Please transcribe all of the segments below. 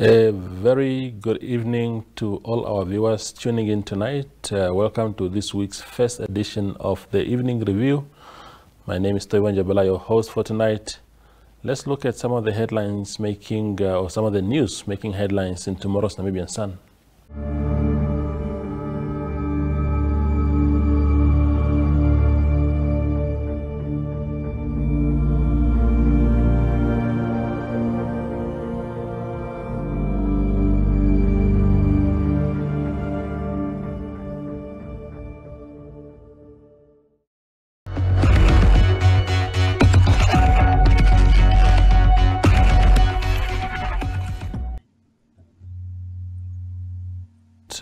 A very good evening to all our viewers tuning in tonight. Welcome to this week's first edition of the Evening Review. My name is Toiwan Jabala, your host for tonight. Let's look at some of the headlines making, or some of the news making headlines in tomorrow's Namibian Sun.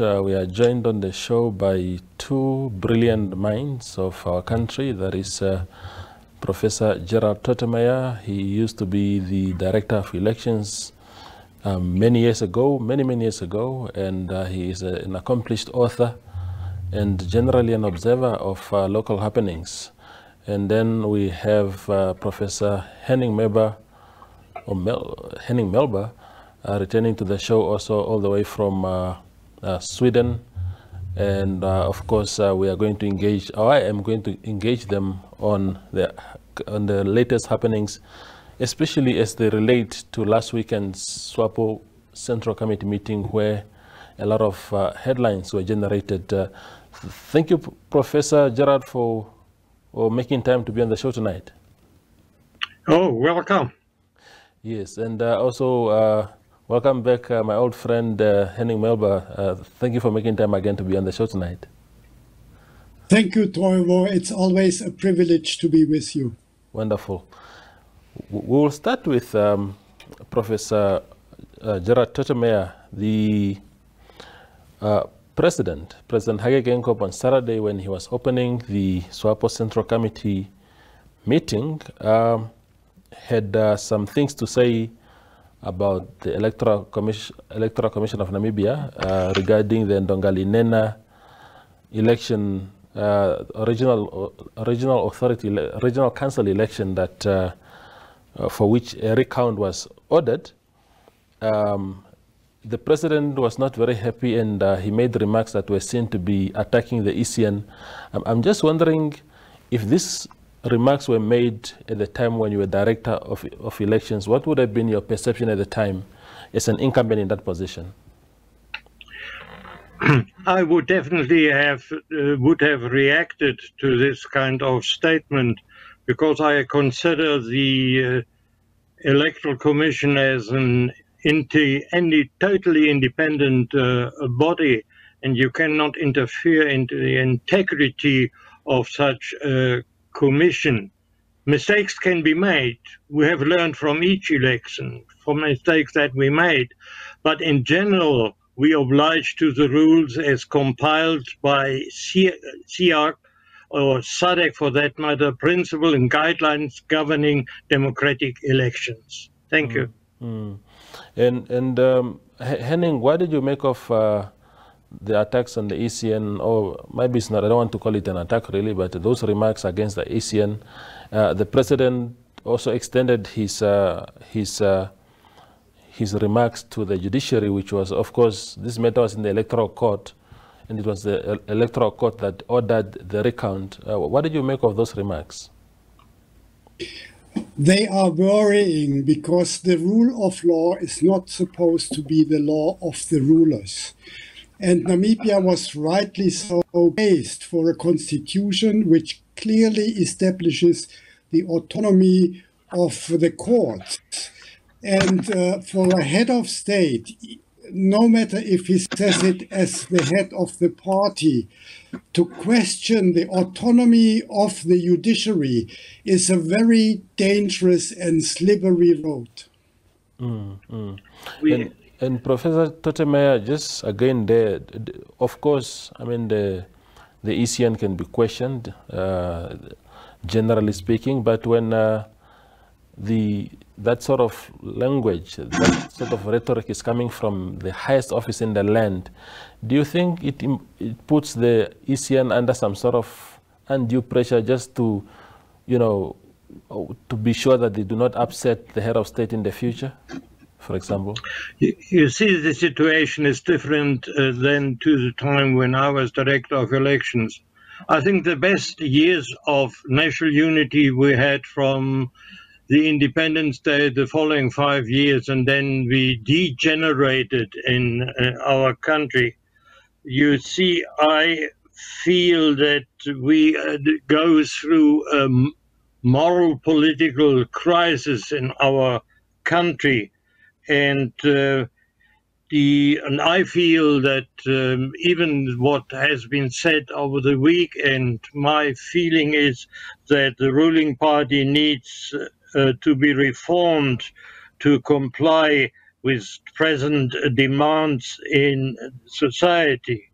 We are joined on the show by two brilliant minds of our country. That is Professor Gerhard Tötemeyer. He used to be the Director of Elections many years ago, and he is an accomplished author and generally an observer of local happenings. And then we have Professor Henning Melber, returning to the show also all the way from Sweden, and of course we are going to engage, or I am going to engage them on the latest happenings, especially as they relate to last weekend's Swapo Central Committee meeting, where a lot of headlines were generated. Thank you, Professor Gerhard, for making time to be on the show tonight. Oh, welcome. Yes, and also welcome back, my old friend Henning Melber. Thank you for making time again to be on the show tonight. Thank you, Toivo. It's always a privilege to be with you. Wonderful. We will start with Professor Gerhard Tötemeyer, the President Hage Geingob, on Saturday when he was opening the Swapo Central Committee meeting, had some things to say about the Electoral Commission of Namibia regarding the Ndongali-Nena election, regional council election that for which a recount was ordered. The president was not very happy, and he made remarks that were seen to be attacking the ECN. I'm just wondering if these remarks were made at the time when you were director of elections. What would have been your perception at the time as an incumbent in that position? I would definitely have reacted to this kind of statement, because I consider the Electoral Commission as an totally independent body, and you cannot interfere into the integrity of such a commission. Mistakes can be made. We have learned from each election from mistakes that we made, but in general we oblige to the rules as compiled by SIAC or SADC for that matter, principle and guidelines governing democratic elections. Thank you. And Henning, what did you make of the attacks on the ECN, or maybe it's not, I don't want to call it an attack really, but those remarks against the ECN? The president also extended his remarks to the judiciary, which was, of course, this matter was in the electoral court, and it was the electoral court that ordered the recount. What did you make of those remarks? They are worrying, because the rule of law is not supposed to be the law of the rulers. And Namibia was rightly so based for a constitution which clearly establishes the autonomy of the courts. And for a head of state, no matter if he says it as the head of the party, to question the autonomy of the judiciary is a very dangerous and slippery road. And Professor Tötemeyer, just again there, of course, I mean the ECN can be questioned, generally speaking, but when that sort of language, that sort of rhetoric is coming from the highest office in the land, do you think it puts the ECN under some sort of undue pressure just to, you know, to be sure that they do not upset the head of state in the future? for example? You see, the situation is different than to the time when I was director of elections. I think the best years of national unity we had from the Independence Day, the following 5 years, and then we degenerated in our country. You see, I feel that we go through a moral political crisis in our country, and I feel that even what has been said over the weekend, my feeling is that the ruling party needs to be reformed to comply with present demands in society.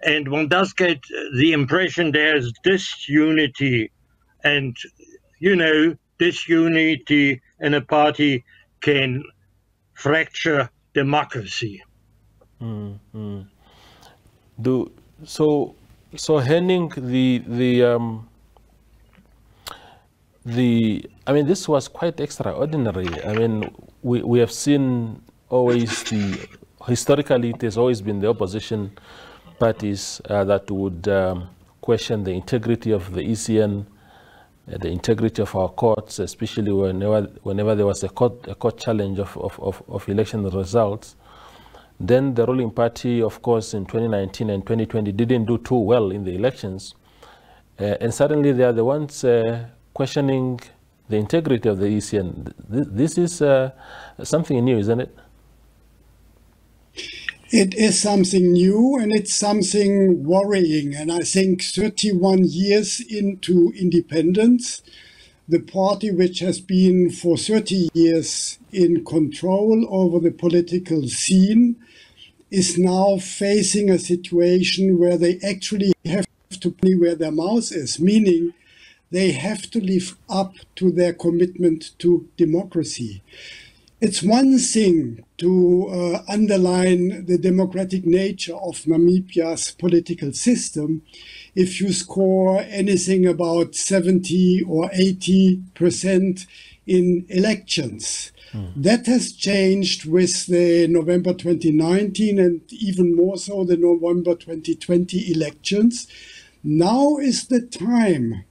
And one does get the impression there's disunity, and, you know, disunity in a party can fracture democracy. So Henning, I mean, this was quite extraordinary. I mean, we have seen always historically it has always been the opposition parties that would question the integrity of the ECN, the integrity of our courts, especially whenever there was a court challenge of election results. Then the ruling party, of course, in 2019 and 2020 didn't do too well in the elections. And suddenly they are the ones questioning the integrity of the ECN. This is something new, isn't it? It is something new, and it's something worrying. And I think 31 years into independence, the party which has been for 30 years in control over the political scene is now facing a situation where they actually have to play where their mouth is, meaning they have to live up to their commitment to democracy. It's one thing to underline the democratic nature of Namibia's political system if you score anything about 70 or 80% in elections. That has changed with the November 2019 and even more so the November 2020 elections. Now is the time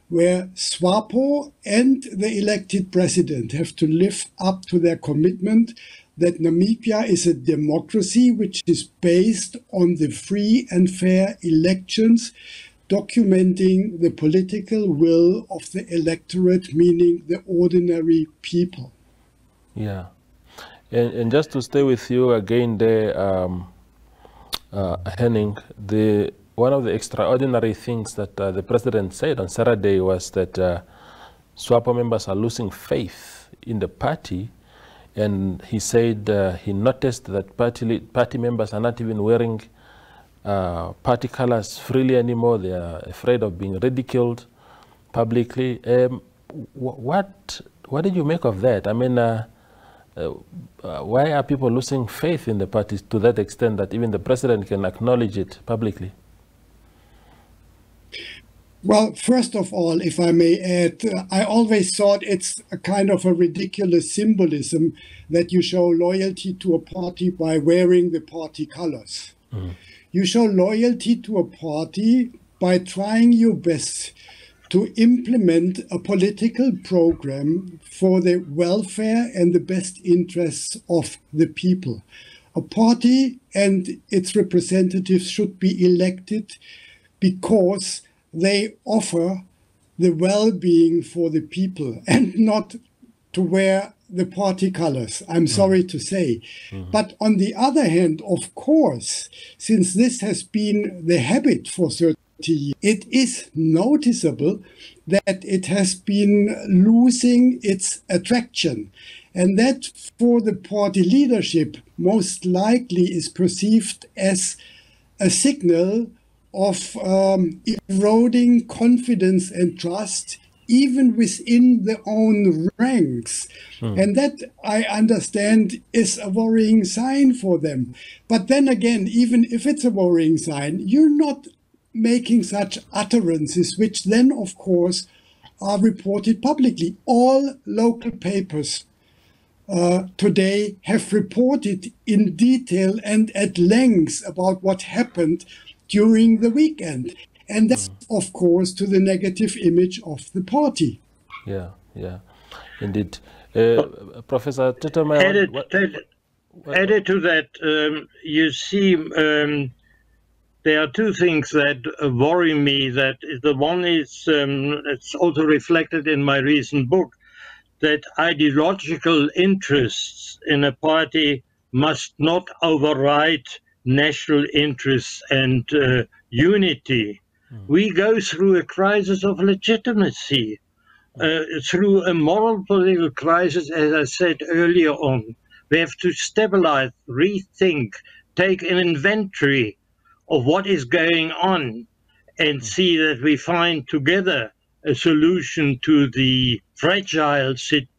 where Swapo and the elected president have to live up to their commitment that Namibia is a democracy which is based on the free and fair elections, documenting the political will of the electorate, meaning the ordinary people. Yeah. And just to stay with you again there, Henning, one of the extraordinary things that the president said on Saturday was that Swapo members are losing faith in the party, and he said he noticed that party members are not even wearing party colors freely anymore. They are afraid of being ridiculed publicly. What did you make of that? I mean, why are people losing faith in the party to that extent that even the president can acknowledge it publicly? Well, first of all, if I may add, I always thought it's a kind of a ridiculous symbolism that you show loyalty to a party by wearing the party colors. You show loyalty to a party by trying your best to implement a political program for the welfare and the best interests of the people. A party and its representatives should be elected because they offer the well-being for the people and not to wear the party colors, I'm sorry to say. But on the other hand, of course, since this has been the habit for 30 years, it is noticeable that it has been losing its attraction. And that for the party leadership most likely is perceived as a signal of eroding confidence and trust even within their own ranks. And that, I understand, is a worrying sign for them. But then again, even if it's a worrying sign, you're not making such utterances, which then, of course, are reported publicly. All local papers today have reported in detail and at length about what happened during the weekend. And that's, of course, to the negative image of the party. Yeah, yeah, indeed. Professor Tötemeyer, added to that, you see, there are two things that worry me. That the one is, it's also reflected in my recent book, that ideological interests in a party must not override national interests and unity. We go through a crisis of legitimacy, through a moral political crisis, as I said earlier on. We have to stabilize, rethink, take an inventory of what is going on and see that we find together a solution to the fragile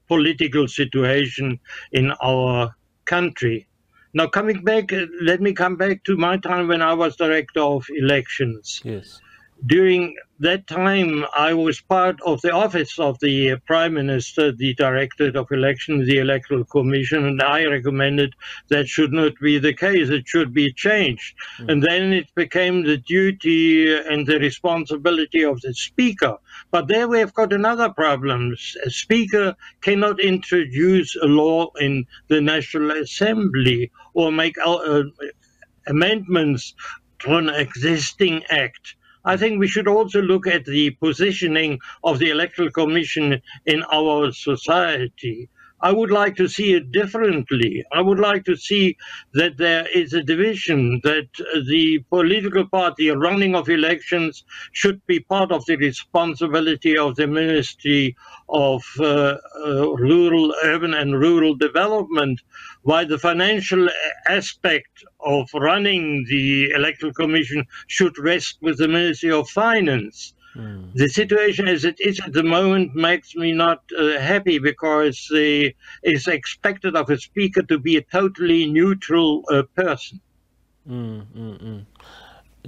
political situation in our country. Now, coming back, let me come back to my time when I was director of elections. Yes. During that time, I was part of the office of the Prime Minister, the Directorate of Elections, the Electoral Commission, and I recommended that should not be the case. It should be changed. And then it became the duty and the responsibility of the Speaker. But there we have got another problem. A Speaker cannot introduce a law in the National Assembly or make amendments to an existing act. I think we should also look at the positioning of the Electoral Commission in our society. I would like to see it differently. I would like to see that there is a division, that the political party running of elections should be part of the responsibility of the Ministry of Urban and Rural Development, while the financial aspect of running the Electoral Commission should rest with the Ministry of Finance. The situation as it is at the moment makes me not happy, because it's expected of a speaker to be a totally neutral person.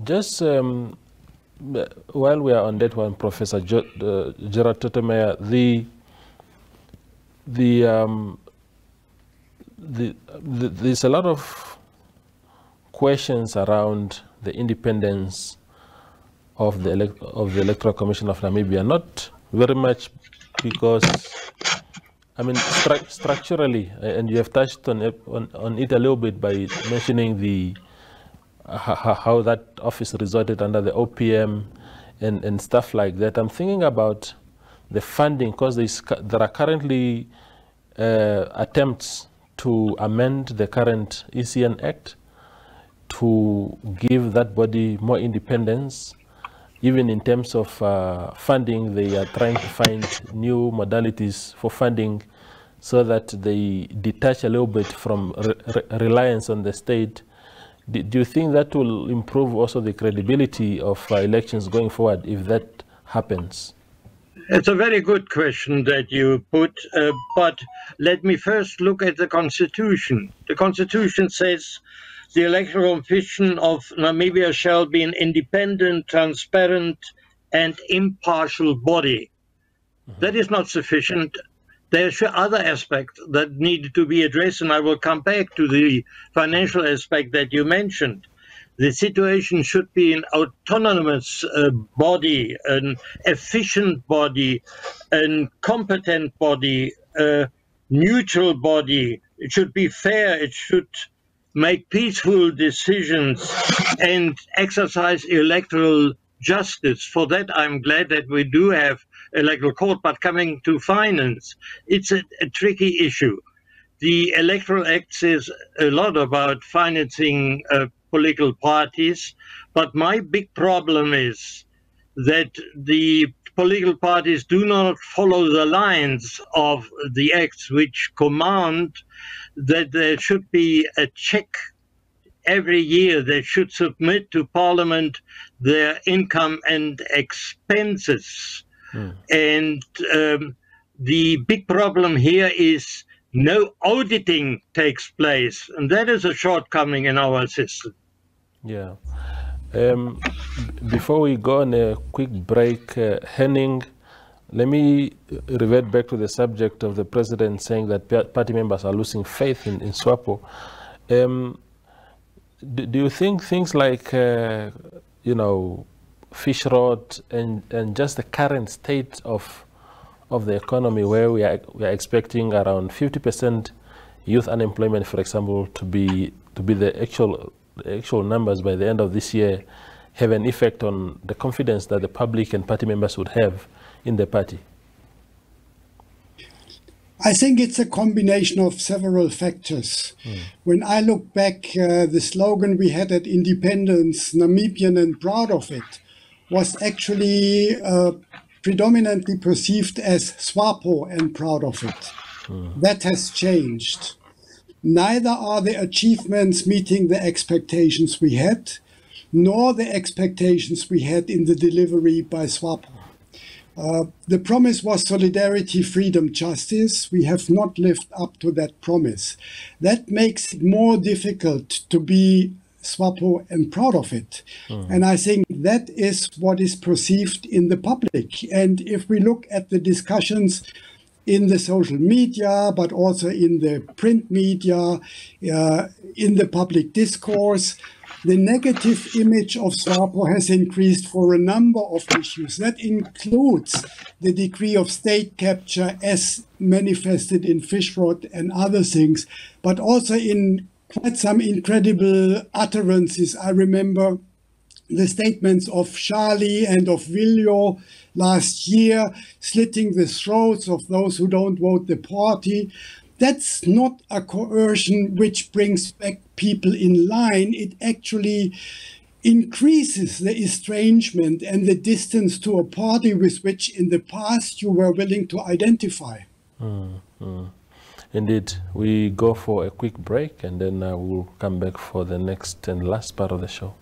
Just while we are on that one, Professor Gerhard Tötemeyer, there's a lot of questions around the independence of the Electoral Commission of Namibia. Not very much because, I mean, structurally, and you have touched on it a little bit by mentioning how that office resorted under the OPM and stuff like that. I'm thinking about the funding, because there are currently attempts to amend the current ECN Act to give that body more independence. Even in terms of funding, they are trying to find new modalities for funding so that they detach a little bit from reliance on the state. Do you think that will improve also the credibility of elections going forward if that happens? It's a very good question that you put, but let me first look at the Constitution. The Constitution says the Electoral Commission of Namibia shall be an independent, transparent, and impartial body. That is not sufficient. There are other aspects that need to be addressed, and I will come back to the financial aspect that you mentioned. The situation should be an autonomous body, an efficient body, a competent body, a neutral body. It should be fair. It should make peaceful decisions and exercise electoral justice. For that, I'm glad that we do have electoral court, but coming to finance, it's a tricky issue. The Electoral Act says a lot about financing political parties, but my big problem is that the political parties do not follow the lines of the acts, which command that there should be a check every year. They should submit to Parliament their income and expenses. And the big problem here is no auditing takes place, and that is a shortcoming in our system. Yeah. Before we go on a quick break, Henning, let me revert back to the subject of the president saying that party members are losing faith in Swapo. Do you think things like, you know, fish rot and just the current state of the economy, where we are expecting around 50% youth unemployment, for example, to be the actual numbers by the end of this year, have an effect on the confidence that the public and party members would have in the party? I think it's a combination of several factors. When I look back, the slogan we had at independence, Namibian and proud of it, was actually predominantly perceived as Swapo and proud of it. That has changed. Neither are the achievements meeting the expectations we had, nor the expectations we had in the delivery by Swapo. The promise was solidarity, freedom, justice. We have not lived up to that promise. That makes it more difficult to be Swapo and proud of it. And I think that is what is perceived in the public. And if we look at the discussions in the social media, but also in the print media, in the public discourse, the negative image of Swapo has increased for a number of issues. That includes the degree of state capture as manifested in fish rot and other things, but also in quite some incredible utterances. I remember the statements of Charlie and of Viljo last year, slitting the throats of those who don't vote the party. That's not a coercion which brings back people in line. It actually increases the estrangement and the distance to a party with which in the past you were willing to identify. Indeed. We go for a quick break and then we'll come back for the next and last part of the show.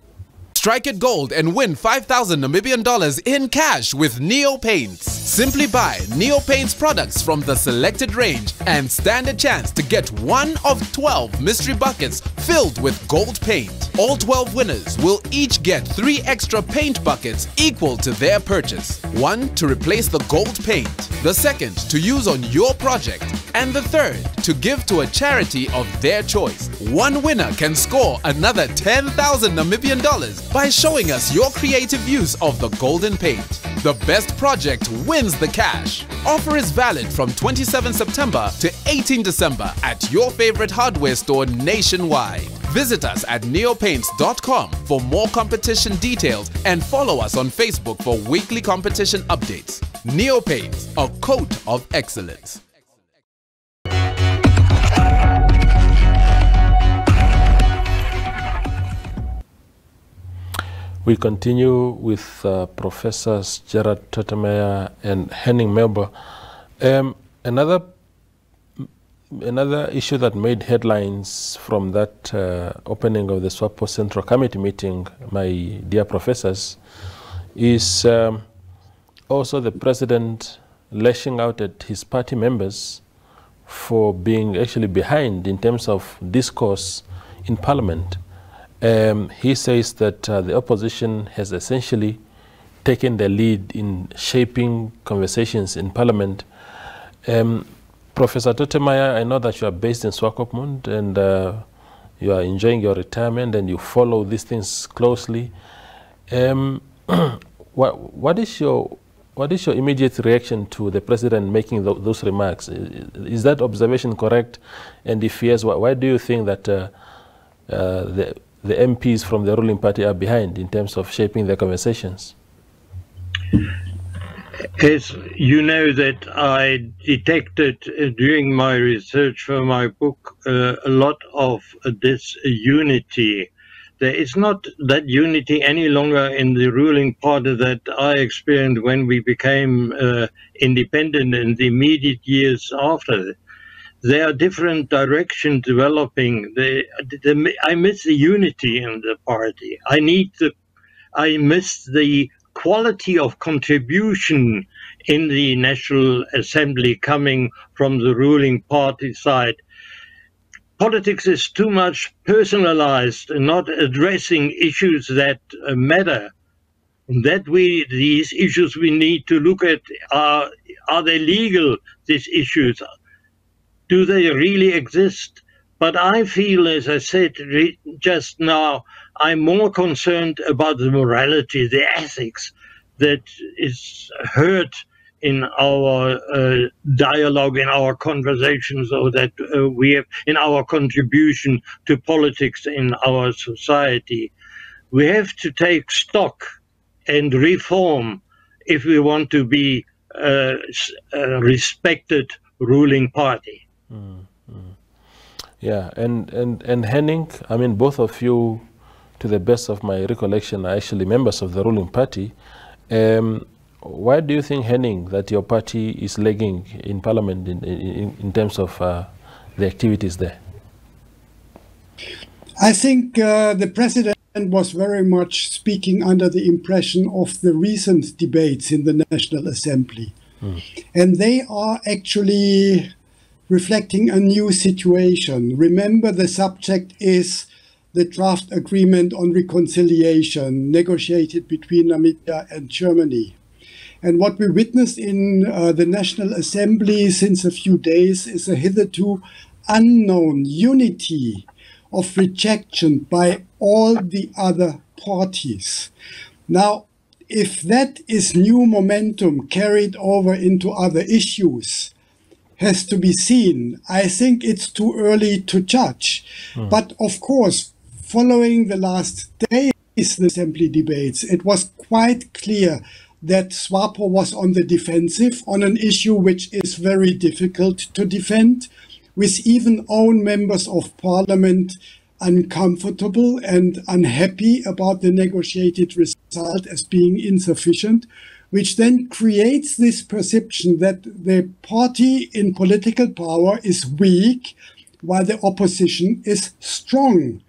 Strike it gold and win 5,000 Namibian dollars in cash with Neo Paints. Simply buy Neo Paints products from the selected range and stand a chance to get one of 12 mystery buckets filled with gold paint. All 12 winners will each get 3 extra paint buckets equal to their purchase. One to replace the gold paint, the second to use on your project, and the third to give to a charity of their choice. One winner can score another 10,000 Namibian dollars by showing us your creative use of the golden paint. The best project wins the cash. Offer is valid from 27 September to 18 December at your favorite hardware store nationwide. Visit us at neopaints.com for more competition details and follow us on Facebook for weekly competition updates. Neo Paints, a coat of excellence. We continue with Professors Gerhard Tötemeyer and Henning Melber. Another issue that made headlines from that opening of the Swapo Central Committee meeting, my dear professors, is also the president lashing out at his party members for being actually behind in terms of discourse in Parliament. He says that the opposition has essentially taken the lead in shaping conversations in Parliament. Professor Tötemeyer, I know that you are based in Swakopmund and you are enjoying your retirement and you follow these things closely. What is your immediate reaction to the president making those remarks? Is that observation correct? And if yes, why do you think that the MPs from the ruling party are behind in terms of shaping their conversations? As you know, that I detected during my research for my book a lot of disunity. There is not that unity any longer in the ruling party that I experienced when we became independent in the immediate years after. There are different directions developing. I miss the unity in the party. I miss the quality of contribution in the National Assembly coming from the ruling party side. Politics is too much personalized and not addressing issues that matter. these issues we need to look at, are they legal, these issues? Do they really exist? But I feel, as I said just now, I'm more concerned about the morality, the ethics that is heard in our dialogue, in our conversations, or that we have in our contribution to politics in our society. We have to take stock and reform if we want to be a respected ruling party. Yeah, and Henning, I mean, both of you, to the best of my recollection, are actually members of the ruling party. Why do you think, Henning, that your party is lagging in parliament in terms of the activities there? I think the president was very much speaking under the impression of the recent debates in the National Assembly. And they are actually reflecting a new situation. Remember, the subject is the draft agreement on reconciliation negotiated between Namibia and Germany. And what we witnessed in the National Assembly since a few days is a hitherto unknown unity of rejection by all the other parties. Now, if that is new momentum carried over into other issues, has to be seen. I think it's too early to judge. But of course, following the last days, the Assembly debates, it was quite clear that Swapo was on the defensive on an issue which is very difficult to defend, with even own members of parliament uncomfortable and unhappy about the negotiated result as being insufficient, which then creates this perception that the party in political power is weak while the opposition is strong.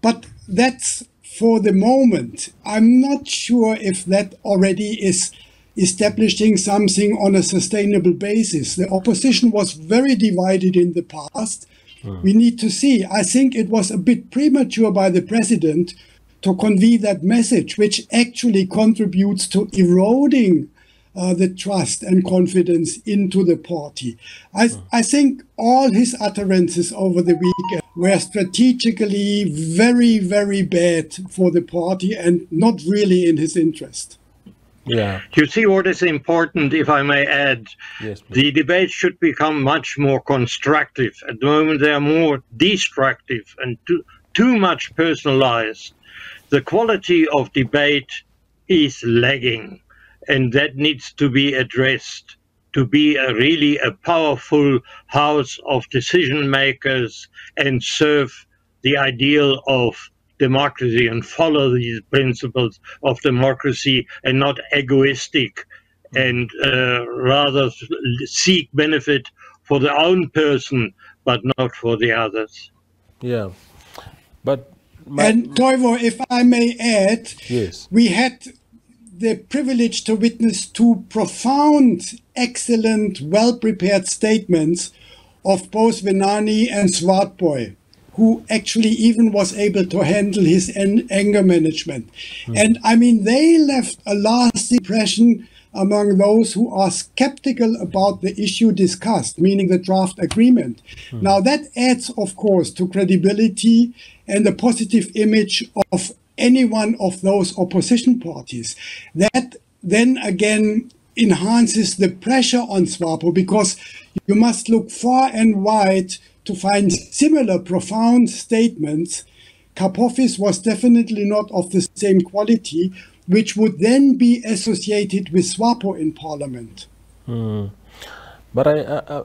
But that's for the moment. I'm not sure if that already is establishing something on a sustainable basis. The opposition was very divided in the past. We need to see. I think it was a bit premature by the president to convey that message, which actually contributes to eroding the trust and confidence into the party. I think all his utterances over the weekend were strategically very, very bad for the party and not really in his interest. Yeah. You see what is important, if I may add? Yes, please. The debate should become much more constructive. At the moment, they are more destructive and too much personalized. The quality of debate is lagging, and that needs to be addressed to be really a powerful house of decision makers and serve the ideal of democracy and follow these principles of democracy and not egoistic and rather seek benefit for their own person but not for the others. Yeah, but and Toivo, if I may add, yes, we had the privilege to witness two profound, excellent, well-prepared statements of both Venani and Swapo, who actually even was able to handle his anger management. And I mean, they left a lasting impression among those who are skeptical about the issue discussed, meaning the draft agreement. Now that adds, of course, to credibility and the positive image of any one of those opposition parties. That then again enhances the pressure on Swapo, because you must look far and wide to find similar profound statements. Kapofis was definitely not of the same quality, which would then be associated with Swapo in parliament. But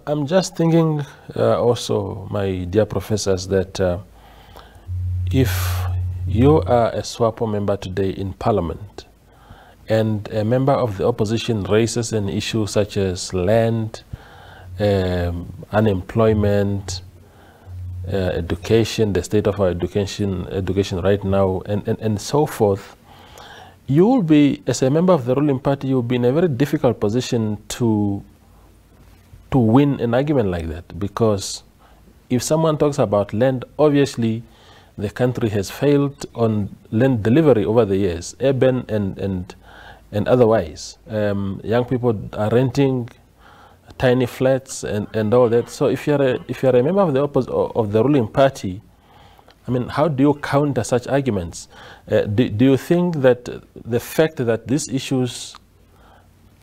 I'm just thinking also, my dear professors, that if you are a Swapo member today in parliament and a member of the opposition raises an issue such as land, unemployment, education, the state of our education right now, and so forth, you will be, as a member of the ruling party, you will be in a very difficult position to win an argument like that, because if someone talks about land, obviously the country has failed on land delivery over the years, urban and and otherwise. Young people are renting tiny flats and all that. So if you're a member of the ruling party, I mean, how do you counter such arguments? Do you think that the fact that these issues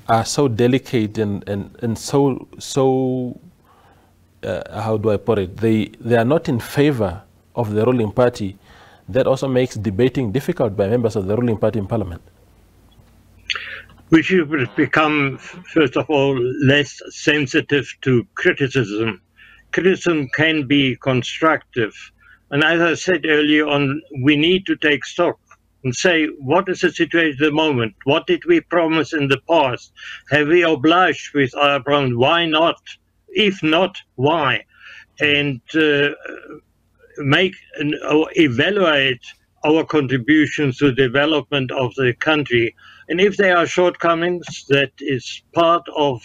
are so delicate and so how do I put it? They are not in favor of the ruling party, that also makes debating difficult by members of the ruling party in parliament? We should become, first of all, less sensitive to criticism. Criticism can be constructive. And as I said earlier on, we need to take stock and say, what is the situation at the moment? What did we promise in the past? Have we obliged with our promise? Why not? If not, why? And evaluate our contributions to the development of the country. And if there are shortcomings, that is part of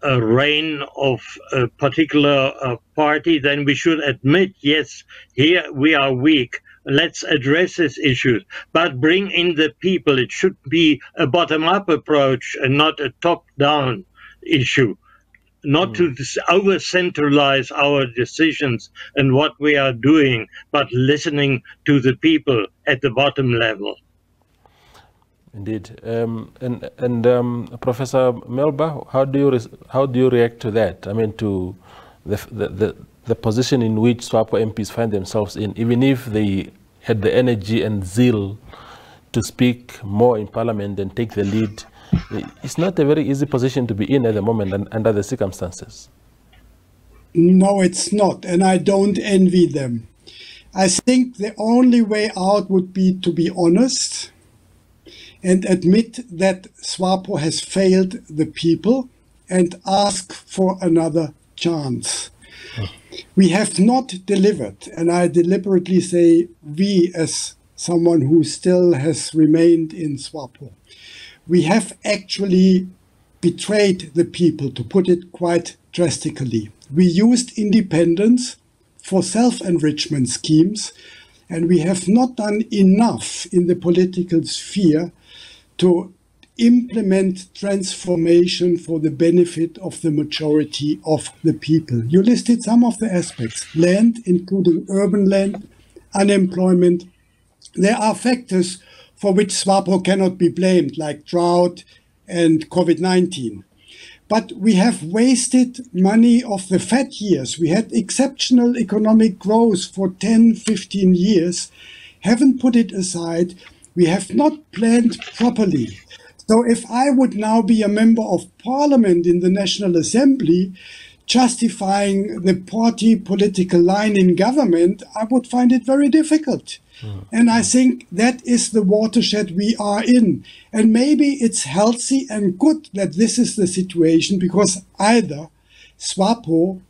a reign of a particular party, then we should admit, yes, here we are weak. Let's address this issue, but bring in the people. It should be a bottom-up approach and not a top-down issue. Not to over-centralize our decisions and what we are doing, but listening to the people at the bottom level. Indeed. Professor Melber, how do you react to that? I mean, to the position in which Swapo MPs find themselves in, even if they had the energy and zeal to speak more in Parliament and take the lead. It's not a very easy position to be in at the moment and under the circumstances. No, it's not, and I don't envy them. I think the only way out would be to be honest and admit that Swapo has failed the people and ask for another chance. We have not delivered, and I deliberately say we as someone who still has remained in Swapo. We have actually betrayed the people, to put it quite drastically. We used independence for self-enrichment schemes, and we have not done enough in the political sphere to implement transformation for the benefit of the majority of the people. You listed some of the aspects: land, including urban land, unemployment. There are factors for which Swapo cannot be blamed, like drought and COVID-19. But we have wasted money of the fat years. We had exceptional economic growth for 10, 15 years, haven't put it aside. We have not planned properly. So if I would now be a member of parliament in the National Assembly, justifying the party political line in government, I would find it very difficult. And I think that is the watershed we are in. And maybe it's healthy and good that this is the situation, because either Swapo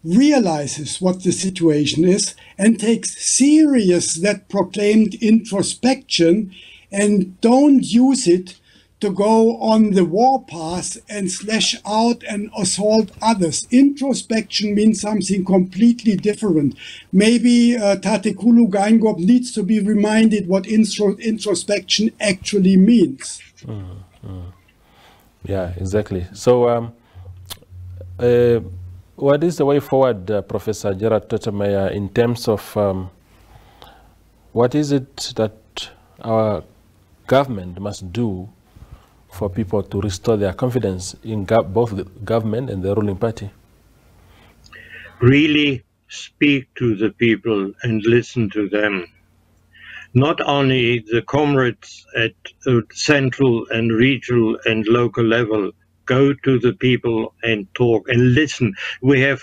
realizes what the situation is and takes serious that proclaimed introspection and don't use it to go on the war path and slash out and assault others. Introspection means something completely different. Maybe Tatekulu Geingob needs to be reminded what introspection actually means. Yeah, exactly. So what is the way forward, Professor Gerhard Tötemeyer, in terms of what is it that our government must do for people to restore their confidence in both the government and the ruling party? Really speak to the people and listen to them. Not only the comrades at central and regional and local level, go to the people and talk and listen. We have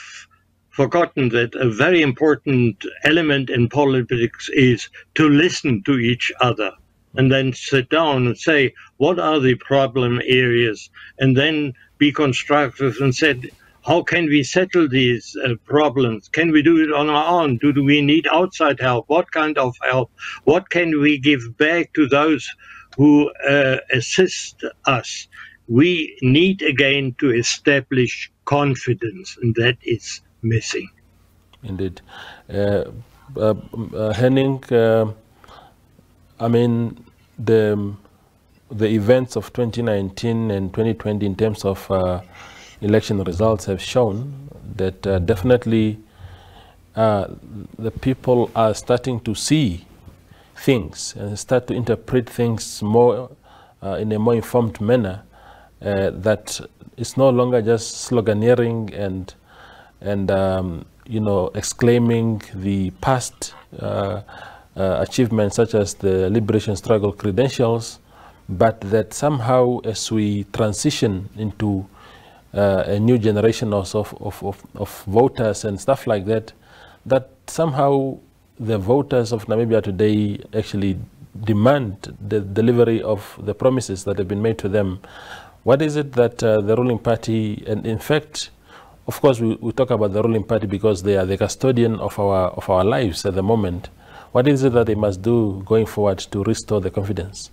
forgotten that a very important element in politics is to listen to each other, and then sit down and say, what are the problem areas? And then be constructive and said, how can we settle these problems? Can we do it on our own? Do we need outside help? What kind of help? What can we give back to those who assist us? We need again to establish confidence, and that is missing. Indeed. Henning, I mean, the events of 2019 and 2020 in terms of election results have shown that definitely the people are starting to see things and start to interpret things more in a more informed manner, that it's no longer just sloganeering and you know, exclaiming the past achievements such as the liberation struggle credentials, but that somehow as we transition into a new generation of voters and stuff like that, that somehow the voters of Namibia today actually demand the delivery of the promises that have been made to them. What is it that the ruling party, and in fact, of course, we talk about the ruling party because they are the custodian of our lives at the moment. What is it that they must do going forward to restore the confidence?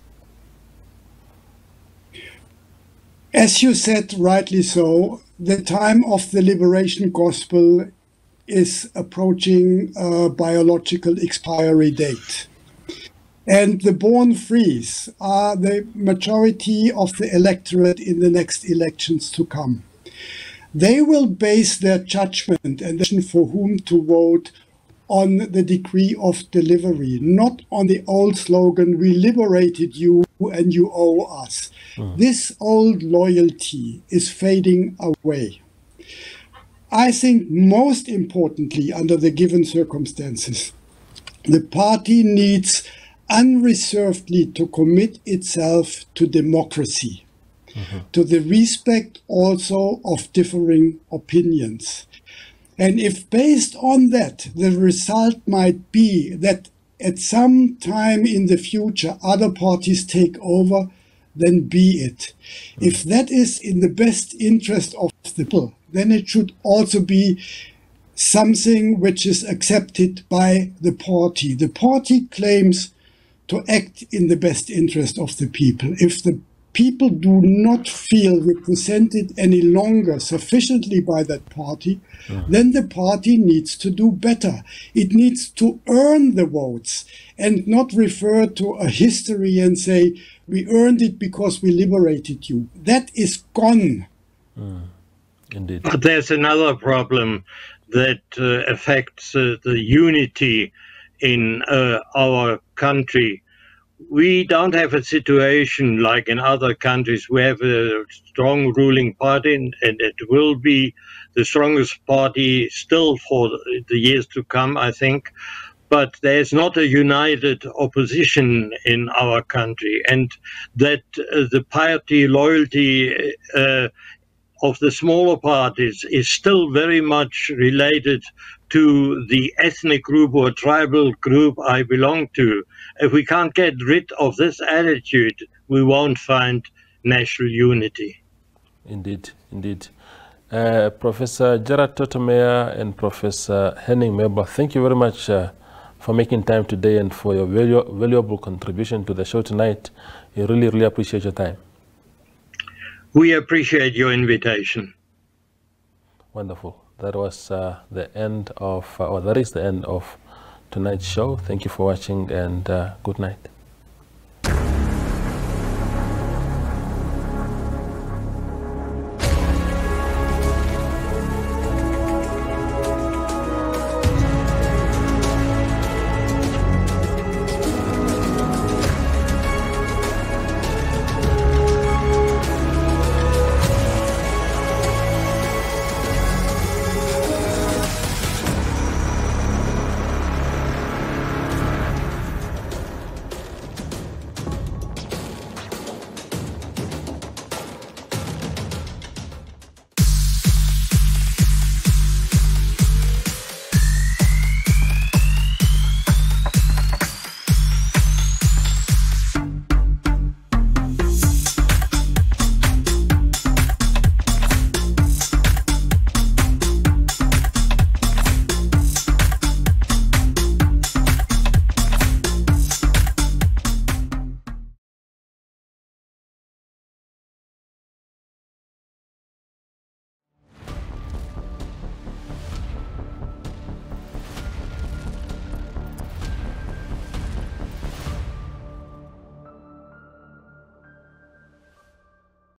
As you said, rightly so, the time of the liberation gospel is approaching a biological expiry date. And the born frees are the majority of the electorate in the next elections to come. They will base their judgment and decision for whom to vote on the degree of delivery, not on the old slogan, "We liberated you and you owe us." This old loyalty is fading away. I think most importantly, under the given circumstances, the party needs unreservedly to commit itself to democracy, to the respect also of differing opinions. And if based on that, the result might be that at some time in the future, other parties take over, then be it. If that is in the best interest of the people, then it should also be something which is accepted by the party. The party claims to act in the best interest of the people. If the people do not feel represented any longer sufficiently by that party, then the party needs to do better. It needs to earn the votes and not refer to a history and say, "We earned it because we liberated you." That is gone. Indeed. But there's another problem that affects the unity in our country. We don't have a situation like in other countries. We have a strong ruling party, and it will be the strongest party still for the years to come, I think. But there's not a united opposition in our country, and that the party loyalty of the smaller parties is still very much related to the ethnic group or tribal group I belong to. If we can't get rid of this attitude, we won't find national unity. Indeed, indeed. Professor Gerhard Tötemeyer and Professor Henning Melber, thank you very much for making time today and for your valuable contribution to the show tonight. We really, really appreciate your time. We appreciate your invitation. Wonderful. That was the end of, or that is the end of tonight's show. Thank you for watching, and good night.